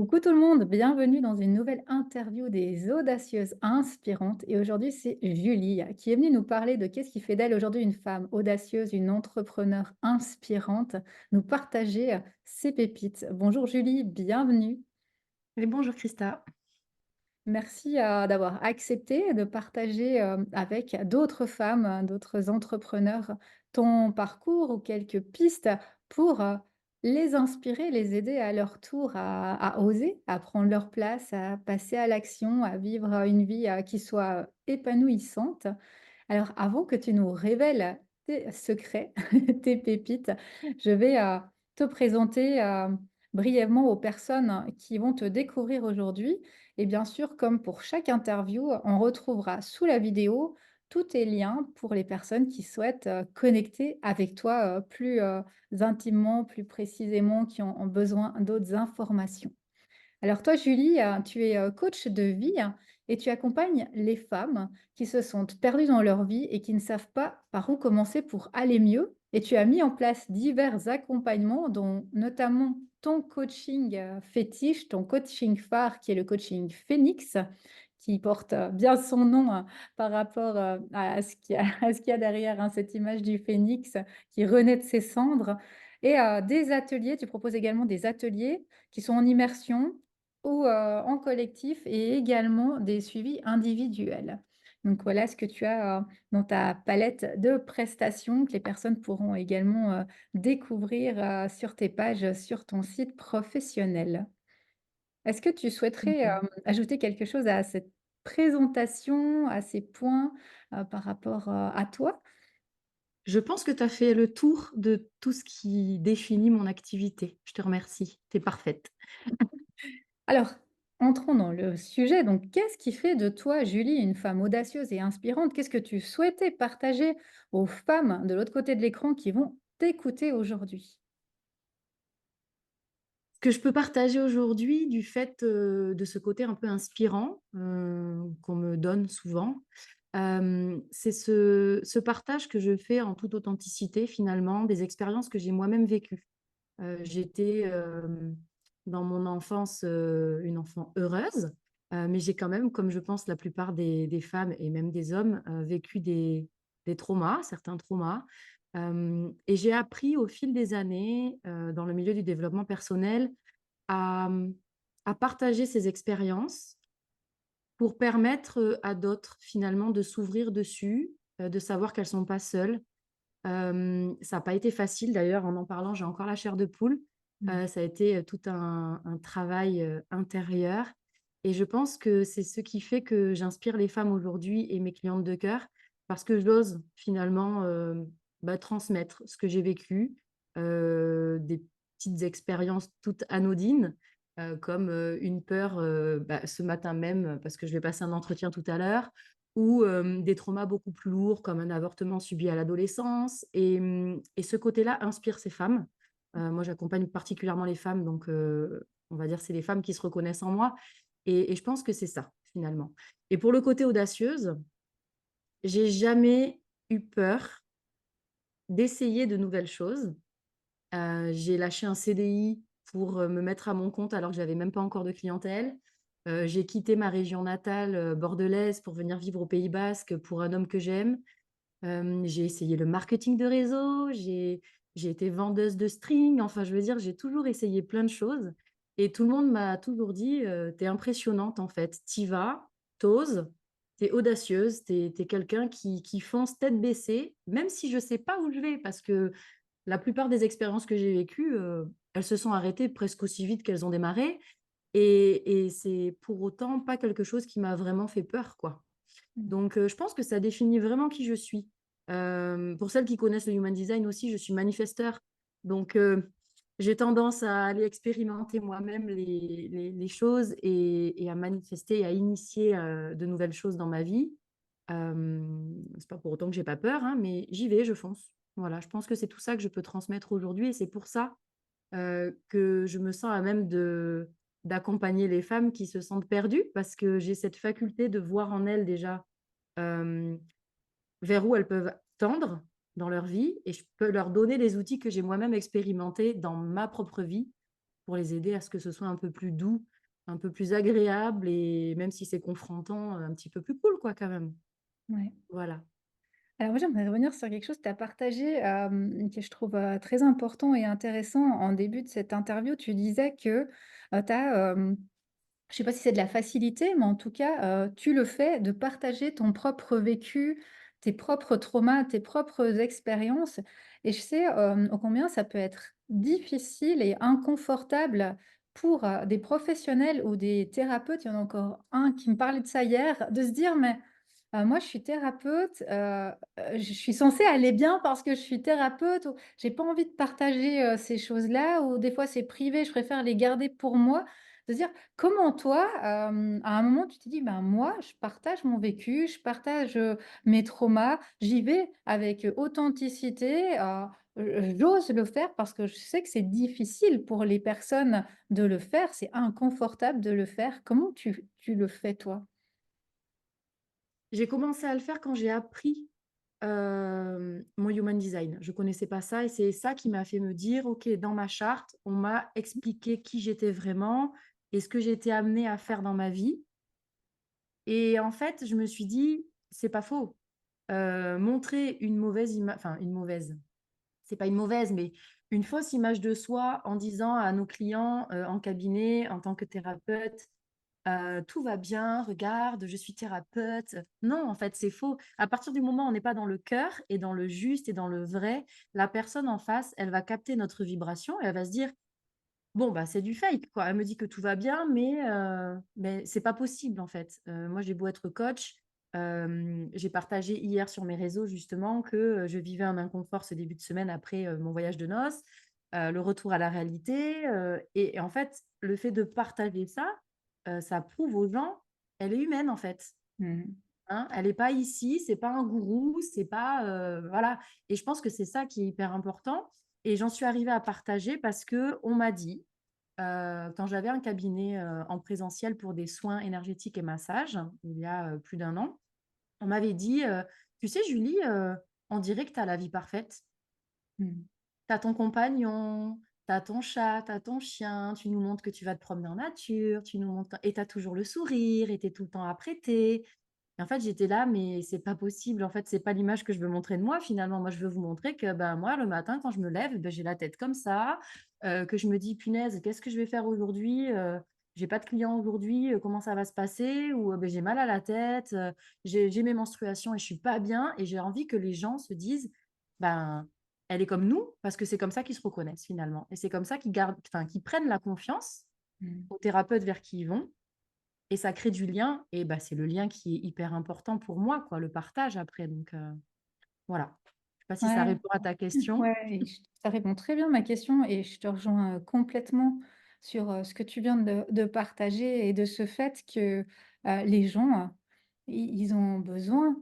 Coucou tout le monde, bienvenue dans une nouvelle interview des audacieuses inspirantes. Et aujourd'hui, c'est Julie qui est venue nous parler de qu'est-ce qui fait d'elle aujourd'hui une femme audacieuse, une entrepreneure inspirante, nous partager ses pépites. Bonjour Julie, bienvenue. Et bonjour Christa. Merci d'avoir accepté de partager avec d'autres femmes, d'autres entrepreneurs, ton parcours ou quelques pistes pour les inspirer, les aider à leur tour à oser, à prendre leur place, à passer à l'action, à vivre une vie qui soit épanouissante. Alors, avant que tu nous révèles tes secrets, tes pépites, je vais te présenter brièvement aux personnes qui vont te découvrir aujourd'hui. Et bien sûr, comme pour chaque interview, on retrouvera sous la vidéo tous tes liens pour les personnes qui souhaitent connecter avec toi plus intimement, plus précisément, qui ont besoin d'autres informations. Alors toi, Julie, tu es, coach de vie et tu accompagnes les femmes qui se sentent perdues dans leur vie et qui ne savent pas par où commencer pour aller mieux. Et tu as mis en place divers accompagnements, dont notamment ton coaching, fétiche, ton coaching phare qui est le coaching Phoenix, qui porte, bien son nom, par rapport, à ce qu'il y a à ce qu'il y a derrière, hein, cette image du phénix qui renaît de ses cendres et des ateliers. Tu proposes également des ateliers qui sont en immersion ou en collectif et également des suivis individuels. Donc voilà ce que tu as, dans ta palette de prestations que les personnes pourront également, découvrir, sur tes pages, sur ton site professionnel. Est-ce que tu souhaiterais, Mhm. ajouter quelque chose à cette présentation, à ces points, par rapport, à toi? Je pense que tu as fait le tour de tout ce qui définit mon activité. Je te remercie. Tu es parfaite. Alors, entrons dans le sujet. Donc, qu'est-ce qui fait de toi, Julie, une femme audacieuse et inspirante? Qu'est-ce que tu souhaitais partager aux femmes de l'autre côté de l'écran qui vont t'écouter aujourd'hui? Ce que je peux partager aujourd'hui du fait de ce côté un peu inspirant qu'on me donne souvent, c'est ce partage que je fais en toute authenticité finalement des expériences que j'ai moi-même vécues. J'étais dans mon enfance une enfant heureuse, mais j'ai quand même, comme je pense la plupart des femmes et même des hommes, vécu des traumas, certains traumas. Et j'ai appris au fil des années, dans le milieu du développement personnel, à, à partager ces expériences pour permettre à d'autres finalement de s'ouvrir dessus, de savoir qu'elles ne sont pas seules. Ça n'a pas été facile d'ailleurs, en parlant, j'ai encore la chair de poule. Mmh. Ça a été tout un travail intérieur. Et je pense que c'est ce qui fait que j'inspire les femmes aujourd'hui et mes clientes de cœur, parce que j'ose finalement transmettre ce que j'ai vécu, des petites expériences toutes anodines, comme une peur ce matin même, parce que je vais passer un entretien tout à l'heure, ou des traumas beaucoup plus lourds comme un avortement subi à l'adolescence. Et ce côté-là inspire ces femmes. Moi, j'accompagne particulièrement les femmes, donc on va dire c'est les femmes qui se reconnaissent en moi. Et je pense que c'est ça, finalement. Et pour le côté audacieuse, j'ai jamais eu peur d'essayer de nouvelles choses. J'ai lâché un CDI pour me mettre à mon compte alors que j'avais même pas encore de clientèle. J'ai quitté ma région natale, bordelaise, pour venir vivre au Pays Basque pour un homme que j'aime. J'ai essayé le marketing de réseau, j'ai été vendeuse de string. Enfin, je veux dire, j'ai toujours essayé plein de choses et tout le monde m'a toujours dit: «Tu impressionnante en fait, tu vas, tu oses, tu audacieuse, tu es quelqu'un qui fonce tête baissée, même si je sais pas où je vais». Parce que la plupart des expériences que j'ai vécues, elles se sont arrêtées presque aussi vite qu'elles ont démarré et c'est pour autant pas quelque chose qui m'a vraiment fait peur, quoi. Mmh. Donc je pense que ça définit vraiment qui je suis. Pour celles qui connaissent le human design aussi, je suis manifesteur. Donc j'ai tendance à aller expérimenter moi-même les choses et à manifester et à initier de nouvelles choses dans ma vie. C'est pas pour autant que j'ai pas peur, hein, mais j'y vais, je fonce. Voilà, je pense que c'est tout ça que je peux transmettre aujourd'hui et c'est pour ça que je me sens à même d'accompagner les femmes qui se sentent perdues parce que j'ai cette faculté de voir en elles déjà euh, vers où elles peuvent tendre dans leur vie et je peux leur donner les outils que j'ai moi-même expérimentés dans ma propre vie pour les aider à ce que ce soit un peu plus doux un peu plus agréable et même si c'est confrontant, un petit peu plus cool quoi quand même. Ouais. Voilà. Alors moi, j'aimerais revenir sur quelque chose que tu as partagé, que je trouve, très important et intéressant en début de cette interview. Tu disais que, tu as, je sais pas si c'est de la facilité, mais en tout cas, tu le fais de partager ton propre vécu, tes propres traumas, tes propres expériences et je sais, ô combien ça peut être difficile et inconfortable pour, des professionnels ou des thérapeutes. Il y en a encore un qui me parlait de ça hier, de se dire: «Mais moi, je suis thérapeute, je suis censée aller bien parce que je suis thérapeute ou j'ai pas envie de partager, ces choses-là ou des fois c'est privé, je préfère les garder pour moi». De se dire comment toi, à un moment tu t'es dit: «Ben moi, je partage mon vécu, je partage, mes traumas, j'y vais avec, authenticité, j'ose le faire parce que je sais que c'est difficile pour les personnes de le faire, c'est inconfortable de le faire». Comment tu le fais toi? J'ai commencé à le faire quand j'ai appris, mon human design. Je connaissais pas ça et c'est ça qui m'a fait me dire: «OK, dans ma charte, on m'a expliqué qui j'étais vraiment et ce que j'étais amenée à faire dans ma vie» et en fait, je me suis dit: «C'est pas faux». Montrer une mauvaise image, enfin une mauvaise, c'est pas une mauvaise, mais une fausse image de soi en disant à nos clients, en cabinet, en tant que thérapeute: «Tout va bien, regarde, je suis thérapeute». Non, en fait, c'est faux. À partir du moment où on n'est pas dans le cœur et dans le juste et dans le vrai, la personne en face, elle va capter notre vibration et elle va se dire: «Bon, bah, c'est du fake, quoi. Elle me dit que tout va bien, mais c'est pas possible, en fait». Moi, j'ai beau être coach, j'ai partagé hier sur mes réseaux justement que, je vivais un inconfort ce début de semaine après, mon voyage de noces, le retour à la réalité, et en fait, le fait de partager ça, ça prouve aux gens, elle est humaine, en fait, Mmh. hein. Elle est pas ici, c'est pas un gourou, c'est pas, voilà et je pense que c'est ça qui est hyper important et j'en suis arrivée à partager parce que on m'a dit, quand j'avais un cabinet, en présentiel pour des soins énergétiques et massages, il y a, plus d'1 an, on m'avait dit, «Tu sais Julie, on dirait que tu as la vie parfaite. Mmh. Tu as ton compagnon, tu as ton chat, tu as ton chien, tu nous montres que tu vas te promener en nature, tu nous montres et tu as toujours le sourire et tu es tout le temps apprêtée». Et en fait, j'étais là: «Mais c'est pas possible, en fait, c'est pas l'image que je veux montrer de moi finalement. Moi, je veux vous montrer que, ben, moi, le matin, quand je me lève, ben j'ai la tête comme ça, que je me dis: "Punaise, qu'est-ce que je vais faire aujourd'hui? J'ai pas de clients aujourd'hui, comment ça va se passer?" Ou, beh, j'ai mal à la tête, j'ai mes menstruations et je suis pas bien» et j'ai envie que les gens se disent: «Ben, elle est comme nous», parce que c'est comme ça qu'ils se reconnaissent finalement et c'est comme ça qu'ils gardent enfin, qu'ils prennent la confiance Mmh. aux thérapeutes vers qui ils vont et ça crée du lien et bah, c'est le lien qui est hyper important pour moi quoi, le partage après donc voilà. Je sais pas si ça Ouais. répond à ta question? Ouais et j ça répond très bien à ma question et je te rejoins, complètement sur, ce que tu viens de partager et de ce fait que, les gens, ils ont besoin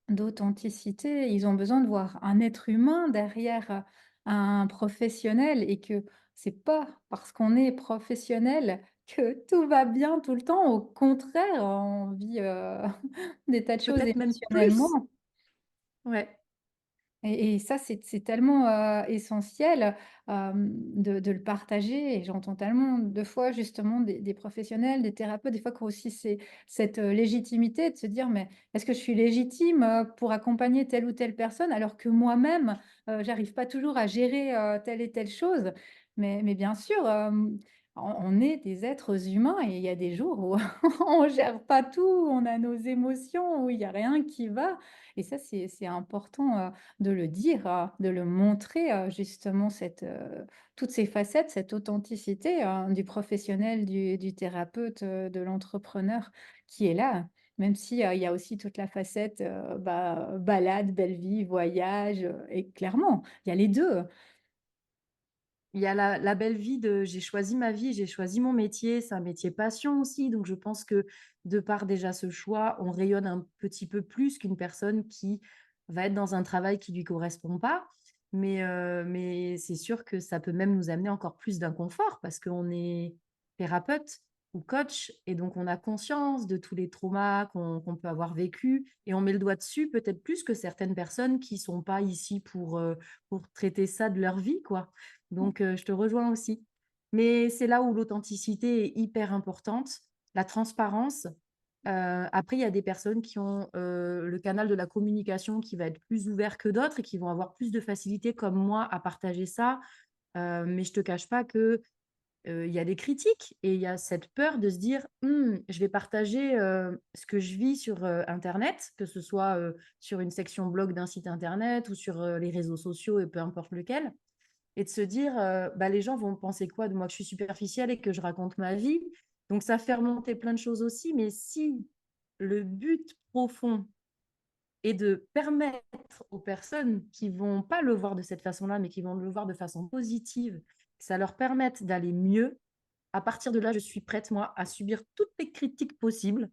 d'authenticité. Ils ont besoin de voir un être humain derrière, un professionnel et que c'est pas parce qu'on est professionnel que tout va bien tout le temps. Au contraire, on vit, des tas de choses Peut-être même plus? émotionnellement. Ouais. Et ça, c'est tellement, essentiel, de le partager et j'entends tellement de fois justement des professionnels, des thérapeutes, des fois qui ont aussi cette, légitimité de se dire: «Mais est-ce que je suis légitime, pour accompagner telle ou telle personne?» alors que moi-même, j'arrive pas toujours à gérer, telle et telle chose. Mais bien sûr, on est des êtres humains et il y a des jours où on gère pas tout, on a nos émotions, où il y a rien qui va et ça, c'est important, de le dire, de le montrer, justement cette, toutes ces facettes, cette authenticité, du professionnel, du thérapeute, de l'entrepreneur qui est là. Même si, il y a aussi toute la facette, bah, balade, belle vie, voyage, et clairement, il y a les 2. Il y a la belle vie de j'ai choisi ma vie, j'ai choisi mon métier, c'est un métier passion aussi, donc je pense que de par déjà ce choix, on rayonne un petit peu plus qu'une personne qui va être dans un travail qui lui correspond pas. Mais c'est sûr que ça peut même nous amener encore plus d'inconfort parce qu'on est thérapeute ou coach et donc on a conscience de tous les traumas qu'on peut avoir vécus et on met le doigt dessus peut-être plus que certaines personnes qui sont pas ici pour traiter ça de leur vie, quoi. Donc je te rejoins aussi. Mais c'est là où l'authenticité est hyper importante la transparence. Après, il y a des personnes qui ont, le canal de la communication qui va être plus ouvert que d'autres et qui vont avoir plus de facilité, comme moi, à partager ça. Mais je te cache pas que, il y a des critiques et il y a cette peur de se dire: je vais partager, ce que je vis sur, internet», que ce soit, sur une section blog d'un site internet ou sur, les réseaux sociaux et peu importe lequel, et de se dire, «Bah, les gens vont penser quoi de moi? Que je suis superficielle et que je raconte ma vie?» Donc ça fait remonter plein de choses aussi, mais si le but profond est de permettre aux personnes qui vont pas le voir de cette façon-là, mais qui vont le voir de façon positive, que ça leur permette d'aller mieux, à partir de là, je suis prête, moi, à subir toutes les critiques possibles,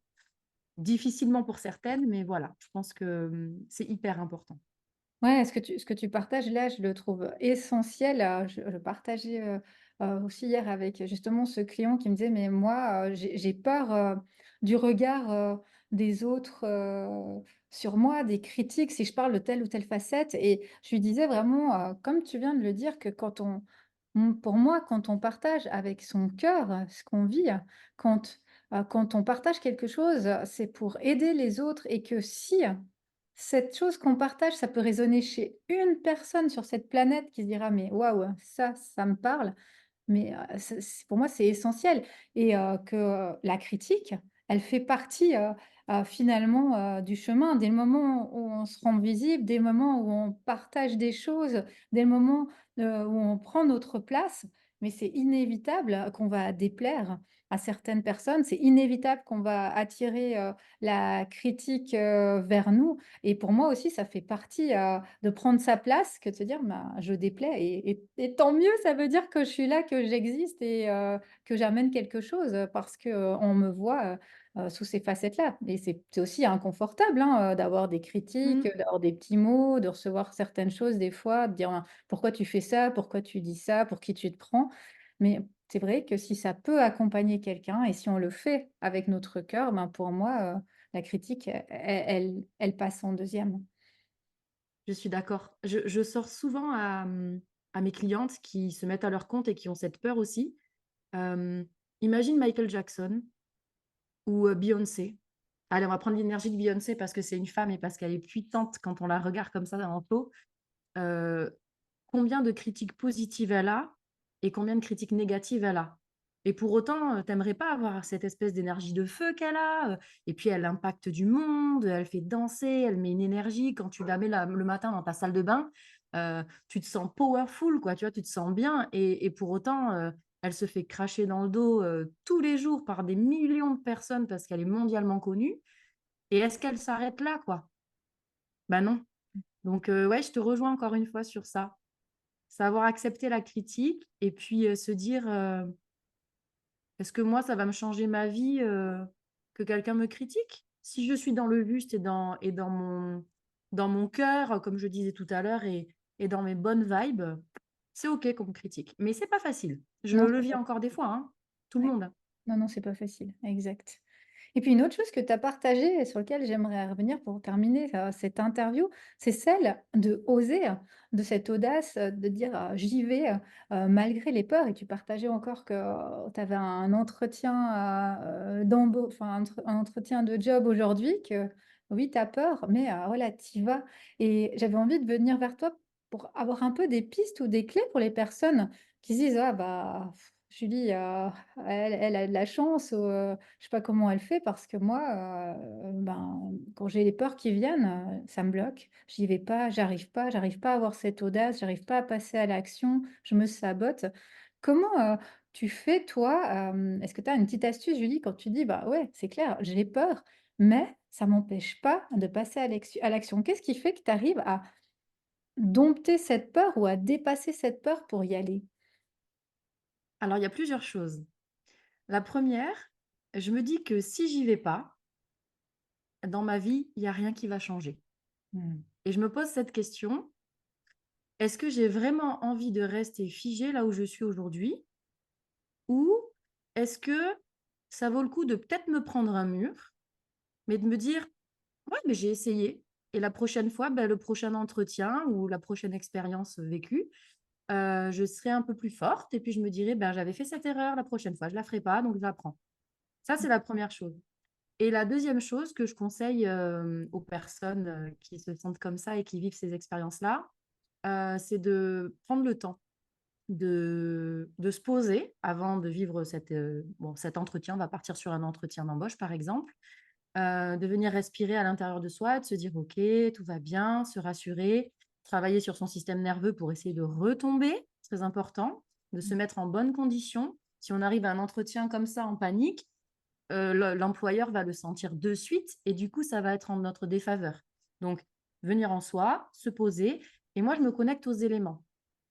difficilement pour certaines, mais voilà, je pense que, c'est hyper important. Ouais, ce que tu partages là, je le trouve essentiel. Je partageais, aussi hier avec justement ce client qui me disait: «Mais moi, j'ai peur, du regard, des autres, sur moi, des critiques si je parle de telle ou telle facette», et je lui disais vraiment, comme tu viens de le dire, que pour moi, quand on partage avec son cœur, ce qu'on vit, quand on partage quelque chose, c'est pour aider les autres, et que si cette chose qu'on partage, ça peut résonner chez une personne sur cette planète qui se dira: «Mais waouh, ça me parle». Mais, c'est pour moi, c'est essentiel, et que la critique, elle fait partie, finalement, du chemin. Dès le moment où on se rend visible, dès le moment où on partage des choses, dès le moment, où on prend notre place, mais c'est inévitable qu'on va déplaire à certaines personnes. C'est inévitable qu'on va attirer, la critique, vers nous, et pour moi aussi, ça fait partie, de prendre sa place, que de se dire: «Ben, je déplais, et tant mieux, ça veut dire que je suis là, que j'existe, et que j'amène quelque chose, parce que, on me voit, sous ces facettes-là», et c'est aussi inconfortable, hein, d'avoir des critiques, Mmh. d'avoir des petits mots, de recevoir certaines choses des fois, de dire: «Pourquoi tu fais ça? Pourquoi tu dis ça? Pour qui tu te prends?» Mais c'est vrai que si ça peut accompagner quelqu'un, et si on le fait avec notre cœur, ben, pour moi, la critique, elle passe en deuxième. Je suis d'accord. Je sors souvent à mes clientes qui se mettent à leur compte et qui ont cette peur aussi. Imagine Michael Jackson ou, Beyoncé. Allez, on va prendre l'énergie de Beyoncé parce que c'est une femme et parce qu'elle est puissante quand on la regarde comme ça en haut. Heu, Combien de critiques positives elle a et combien de critiques négatives elle a? Et pour autant, tu pas avoir cette espèce d'énergie de feu qu'elle a, et puis elle impacte du monde, elle fait danser, elle met une énergie. Quand tu la mets le matin dans ta salle de bain, tu te sens powerful quoi, tu vois? Tu te sens bien et pour autant, elle se fait cracher dans le dos, tous les jours par des millions de personnes parce qu'elle est mondialement connue et est-ce qu'elle s'arrête là, quoi? Bah non. Donc ouais, je te rejoins encore une fois sur ça. Savoir accepter la critique et puis, se dire, «Est-ce que moi, ça va me changer ma vie, que quelqu'un me critique?» Si je suis dans le juste et dans mon cœur, comme je disais tout à l'heure et dans mes bonnes vibes, c'est OK qu'on me critique. Mais c'est pas facile. Je Non, le c'est vis pas encore des fois, hein, tout le ouais. monde. Non, non, c'est pas facile, exact. Et puis une autre chose que tu as partagée et sur lequel j'aimerais revenir pour terminer, cette interview, c'est celle de oser, de cette audace, de dire, «J'y vais», malgré les peurs, et tu partageais encore que tu avais un entretien, enfin un entretien de job aujourd'hui, que oui, tu as peur, mais voilà, tu y vas, et j'avais envie de venir vers toi pour avoir un peu des pistes ou des clés pour les personnes qui se disent: «Ah bah, Julie, elle a de la chance», ou je sais pas comment elle fait, parce que moi, ben, quand j'ai les peurs qui viennent, ça me bloque. J'y vais pas, j'arrive pas à avoir cette audace, j'arrive pas à passer à l'action, je me sabote. Comment, tu fais toi? Est-ce que tu as une petite astuce, Julie, quand tu dis: «Bah, ouais, c'est clair, j'ai peur, mais ça m'empêche pas de passer à l'action». Qu'est-ce qui fait que tu arrives à dompter cette peur ou à dépasser cette peur pour y aller? Alors il y a plusieurs choses. La première, je me dis que si j'y vais pas, dans ma vie, il y a rien qui va changer Mmh. et je me pose cette question: «Est-ce que j'ai vraiment envie de rester figée là où je suis aujourd'hui? Ou est-ce que ça vaut le coup de peut-être me prendre un mur, mais de me dire: "Ouais, mais j'ai essayé et la prochaine fois, bah, le prochain entretien ou la prochaine expérience vécue, je serai un peu plus forte et puis je me dirai: "Ben, j'avais fait cette erreur, la prochaine fois, je la ferai pas, donc j'apprends"». Ça, c'est la première chose. Et la deuxième chose que je conseille, aux personnes, qui se sentent comme ça et qui vivent ces expériences-là, c'est de prendre le temps de se poser avant de vivre cet entretien. On va partir sur un entretien d'embauche, par exemple. De venir respirer à l'intérieur de soi, de se dire: «OK, tout va bien», se rassurer, travailler sur son système nerveux pour essayer de retomber, très important, de se mettre en bonne condition. Si on arrive à un entretien comme ça en panique, l'employeur va le sentir de suite et du coup, ça va être en notre défaveur. Donc venir en soi, se poser et moi, je me connecte aux éléments.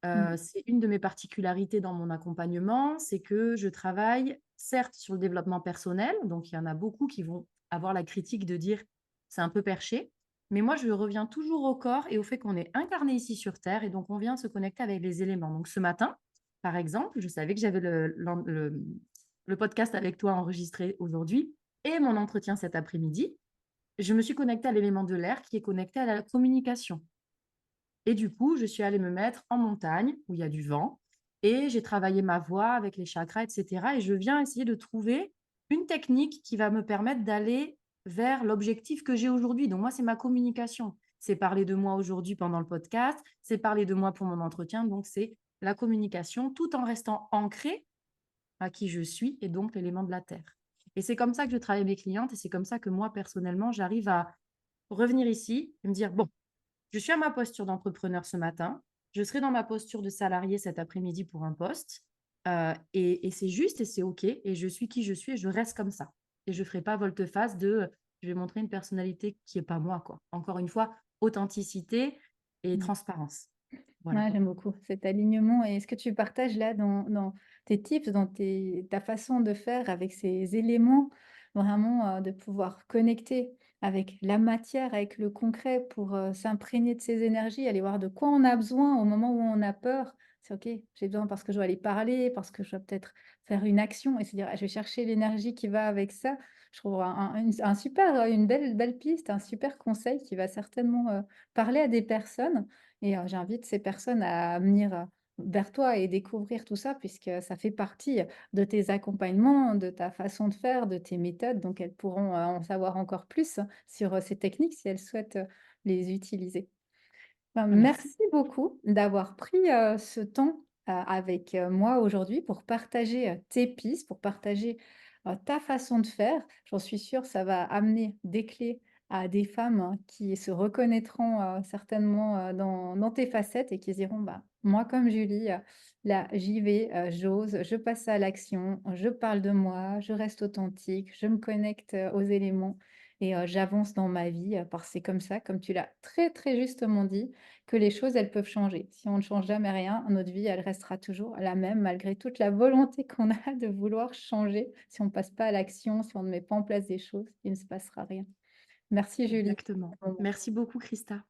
Mmh. C'est une de mes particularités dans mon accompagnement, c'est que je travaille certes sur le développement personnel, donc il y en a beaucoup qui vont avoir la critique de dire: «C'est un peu perché», mais moi je reviens toujours au corps et au fait qu'on est incarné ici sur terre et donc on vient se connecter avec les éléments. Donc ce matin, par exemple, je savais que j'avais le podcast avec toi enregistré aujourd'hui et mon entretien cet après-midi. Je me suis connectée à l'élément de l'air qui est connecté à la communication. Et du coup, je suis allée me mettre en montagne où il y a du vent et j'ai travaillé ma voix avec les chakras et cetera et je viens essayer de trouver une technique qui va me permettre d'aller vers l'objectif que j'ai aujourd'hui. Donc moi, c'est ma communication. C'est parler de moi aujourd'hui pendant le podcast, c'est parler de moi pour mon entretien, donc c'est la communication tout en restant ancré à qui je suis et donc l'élément de la terre. Et c'est comme ça que je travaille mes clientes et c'est comme ça que moi, personnellement, j'arrive à revenir ici et me dire: «Bon, je suis à ma posture d'entrepreneur ce matin. Je serai dans ma posture de salarié cet après-midi pour un poste. Et c'est juste et c'est OK. Et je suis qui je suis et je reste comme ça. Et je ne ferai pas volte-face je vais montrer une personnalité qui est pas moi, quoi. Encore une fois, authenticité et Mmh. transparence. Voilà. Ouais, j'aime beaucoup cet alignement et ce que tu partages là dans tes tips, dans ta façon de faire avec ces éléments, vraiment, de pouvoir connecter avec la matière, avec le concret pour, s'imprégner de ces énergies, aller voir de quoi on a besoin au moment où on a peur. C'est OK, j'ai besoin parce que je dois aller parler, parce que je dois peut-être faire une action et se dire: «Ah, je vais chercher l'énergie qui va avec ça». Je trouve un super, une belle piste, un super conseil qui va certainement, parler à des personnes et j'invite ces personnes à venir, vers toi et découvrir tout ça puisque ça fait partie de tes accompagnements, de ta façon de faire, de tes méthodes, donc elles pourront, en savoir encore plus sur, ces techniques si elles souhaitent, les utiliser. Ben, Merci. merci beaucoup d'avoir pris, ce temps, avec, moi aujourd'hui pour partager, tes pistes, pour partager, ta façon de faire. J'en suis sûre, ça va amener des clés à des femmes, qui se reconnaîtront, certainement, dans tes facettes et qui se diront: «Bah, moi comme Julie, là j'y vais, j'ose, je passe à l'action, je parle de moi, je reste authentique, je me connecte, aux éléments et j'avance dans ma vie», parce que c'est comme ça, comme tu l'as très, très justement dit, que les choses, elles peuvent changer. Si on ne change jamais rien, notre vie, elle restera toujours la même malgré toute la volonté qu'on a de vouloir changer. Si on ne passe pas à l'action, si on ne met pas en place des choses, il ne se passera rien. Merci Julie. Exactement. Merci beaucoup, Christa.